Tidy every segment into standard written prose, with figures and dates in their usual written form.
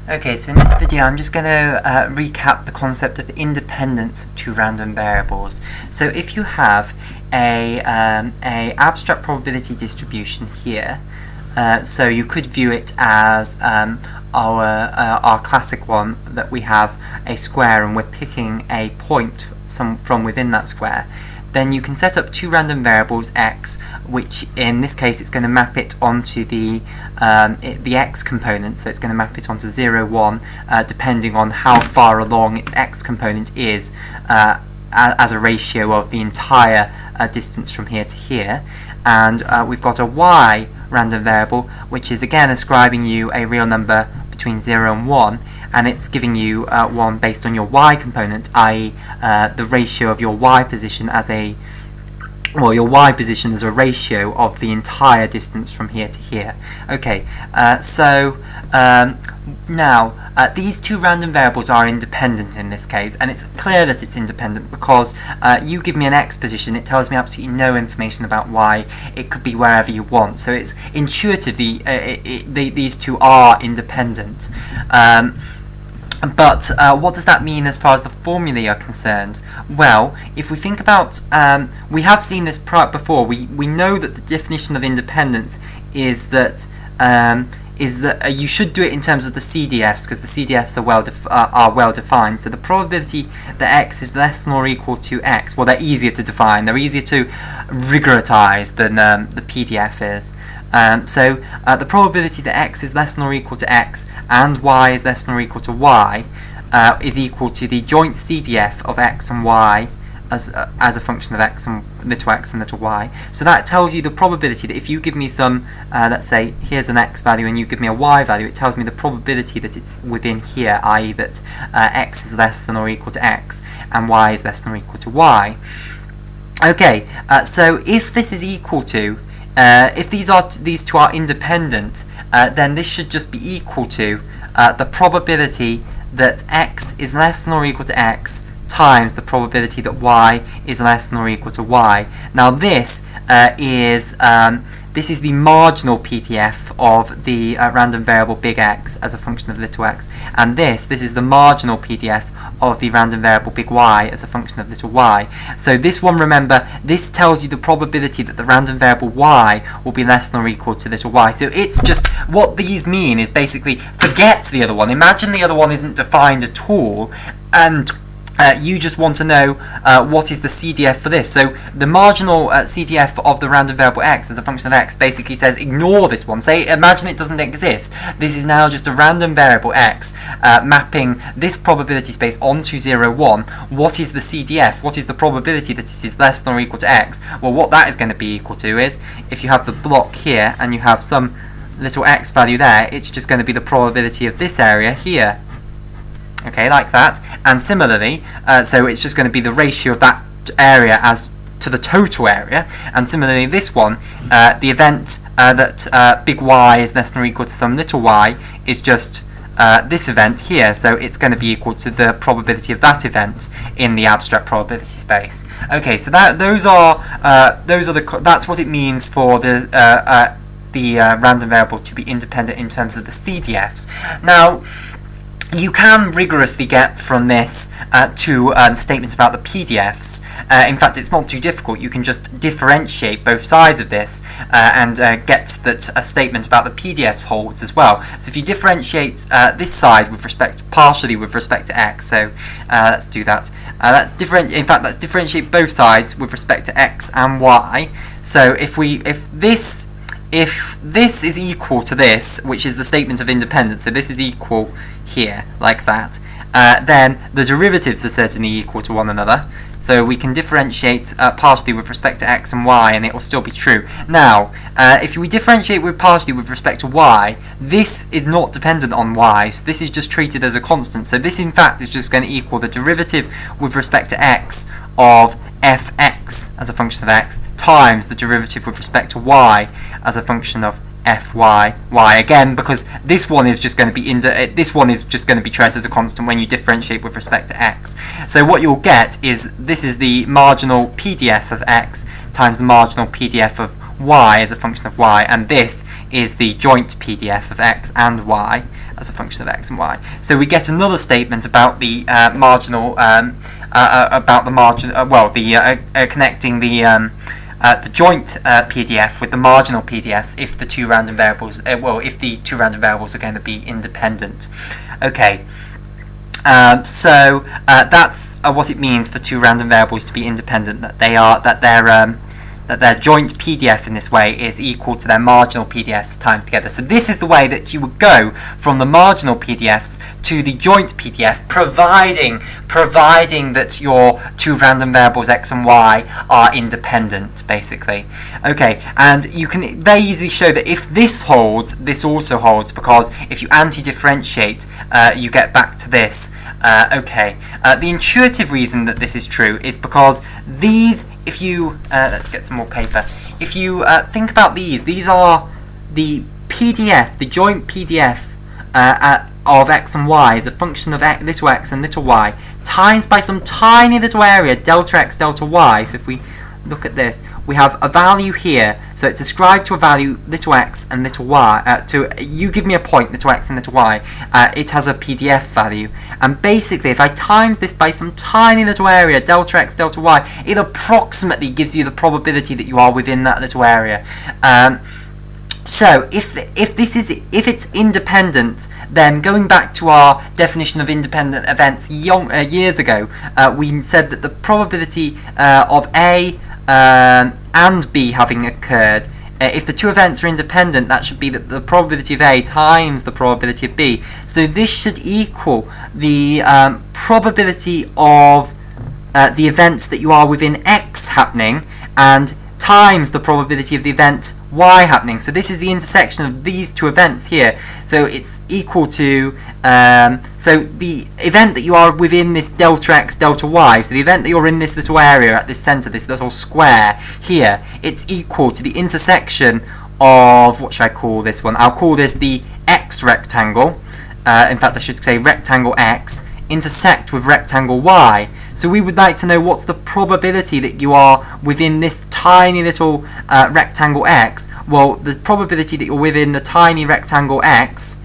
Okay, so in this video I'm just going to recap the concept of independence of two random variables. So if you have a abstract probability distribution here, so you could view it as our classic one, that we have a square and we're picking a point from within that square. Then you can set up two random variables x, which in this case it's going to map it onto the x component, so it's going to map it onto 0, 1, depending on how far along its x component is as a ratio of the entire distance from here to here. And we've got a y random variable, which is again ascribing you a real number between 0 and 1, and it's giving you 1 based on your y component, i.e. the ratio of your y position as your y position as a ratio of the entire distance from here to here. Okay, now these two random variables are independent in this case, and it's clear that it's independent because you give me an x position, it tells me absolutely no information about y. It could be wherever you want, so it's intuitively these two are independent. But what does that mean as far as the formulae are concerned? Well, if we think about, we have seen this before. We know that the definition of independence is that you should do it in terms of the CDFs, because the CDFs are well defined. So the probability that x is less than or equal to x, well, they're easier to define. They're easier to rigorotize than the PDF is. So the probability that x is less than or equal to x and y is less than or equal to y is equal to the joint CDF of x and y as a function of x and little y. So that tells you the probability that if you give me some, let's say here's an x value and you give me a y value, it tells me the probability that it's within here, i.e. that x is less than or equal to x and y is less than or equal to y. Okay, so if this is equal to, if these two are independent, then this should just be equal to the probability that x is less than or equal to x times the probability that y is less than or equal to y. Now this is the marginal PDF of the random variable big X as a function of little x, and this is the marginal PDF of the random variable big Y as a function of little y. So this one, remember, this tells you the probability that the random variable y will be less than or equal to little y. So it's just, what these mean is basically forget the other one. Imagine the other one isn't defined at all, and you just want to know what is the CDF for this. So the marginal CDF of the random variable x as a function of x basically says ignore this one. Say, imagine it doesn't exist. This is now just a random variable x mapping this probability space onto 0, 1. What is the CDF? What is the probability that it is less than or equal to x? Well, what that is going to be equal to is, if you have the block here and you have some little x value there, it's just going to be the probability of this area here. Okay, like that. And similarly, so it's just going to be the ratio of that area as to the total area. And similarly, this one, the event that big Y is less than or equal to some little y is just this event here. So it's going to be equal to the probability of that event in the abstract probability space. Okay, so that's what it means for the random variable to be independent in terms of the CDFs. Now, you can rigorously get from this to the statement about the PDFs. In fact, it's not too difficult. You can just differentiate both sides of this and get that a statement about the PDFs holds as well. So if you differentiate this side partially with respect to x, so let's do that. Let's differentiate both sides with respect to x and y. So if this is equal to this, which is the statement of independence, so this is equal here, like that, then the derivatives are certainly equal to one another. So we can differentiate partially with respect to x and y, and it will still be true. Now, if we differentiate partially with respect to y, this is not dependent on y, so this is just treated as a constant. So this, in fact, is just going to equal the derivative with respect to x of fx as a function of x times the derivative with respect to y as a function of fy, again, because this one is just going to be treated as a constant when you differentiate with respect to x. So what you'll get is, this is the marginal PDF of x times the marginal PDF of y as a function of y, and this is the joint PDF of x and y as a function of x and y. So we get another statement about the marginal, connecting the joint PDF with the marginal PDFs if the two random variables, if the two random variables are going to be independent. Okay. So that's what it means for two random variables to be independent. That their joint PDF in this way is equal to their marginal PDFs times together. So this is the way that you would go from the marginal PDFs to the joint PDF, providing that your two random variables x and y are independent, basically. Okay, and you can very easily show that if this holds, this also holds, because if you anti-differentiate, you get back to this. The intuitive reason that this is true is because these, if you, let's get some more paper, if you think about these are the PDF, the joint PDF of x and y as a function of little x and little y, times by some tiny little area, delta x, delta y. So if we look at this, we have a value here, so it's ascribed to a value little x and little y, you give me a point, little x and little y, it has a PDF value, and basically if I times this by some tiny little area, delta x, delta y, it approximately gives you the probability that you are within that little area. So if it's independent, then going back to our definition of independent events years ago, we said that the probability of A and B having occurred, if the two events are independent, that should be that the probability of A times the probability of B. So this should equal the probability of the events that you are within X happening, and times the probability of the event y happening. So this is the intersection of these two events here. So it's equal to, so the event that you are within this delta x, delta y, so the event that you're in this little area at this center, this little square here, it's equal to the intersection of, what should I call this one? I'll call this the x rectangle. In fact, I should say rectangle x intersect with rectangle y. So we would like to know what's the probability that you are within this tiny little rectangle x. Well, the probability that you're within the tiny rectangle x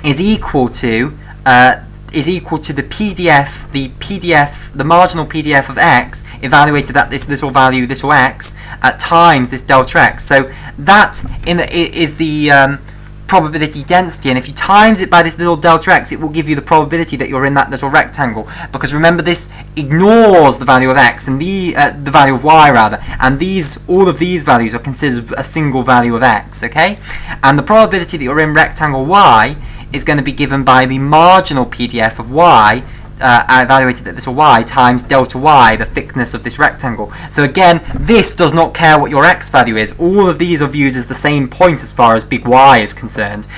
is equal to the PDF, the marginal PDF of x evaluated at this little value, little x, times this delta x. So that is the probability density, and if you times it by this little delta x, it will give you the probability that you're in that little rectangle, because remember, this ignores the value of x and the value of y rather, and all of these values are considered a single value of x, okay? And the probability that you're in rectangle y is going to be given by the marginal PDF of y, evaluated at little y, times delta y, the thickness of this rectangle. So again, this does not care what your x value is. All of these are viewed as the same point as far as big Y is concerned.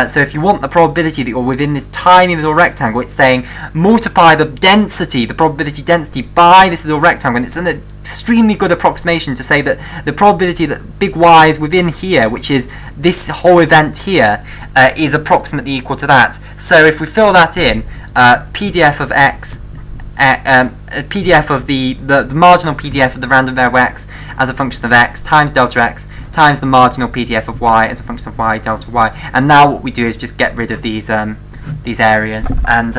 So if you want the probability that you're within this tiny little rectangle, it's saying multiply the density, the probability density, by this little rectangle, and it's an extremely good approximation to say that the probability that big Y is within here, which is this whole event here, is approximately equal to that. So if we fill that in, PDF of x, PDF of the marginal PDF of the random variable x as a function of x times delta x times the marginal PDF of y as a function of y delta y. And now what we do is just get rid of these areas, and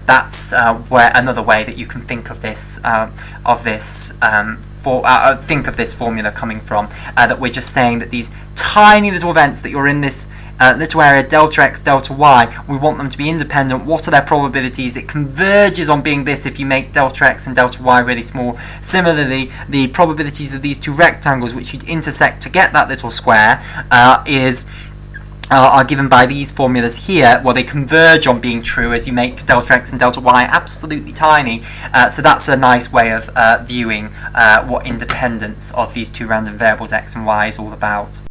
that's where another way that you can think of this think of this formula coming from, that we're just saying that these tiny little events that you're in this little area, delta x, delta y, we want them to be independent. What are their probabilities? It converges on being this if you make delta x and delta y really small. Similarly, the probabilities of these two rectangles which you'd intersect to get that little square are given by these formulas here. Well, they converge on being true as you make delta x and delta y absolutely tiny. So that's a nice way of viewing what independence of these two random variables x and y is all about.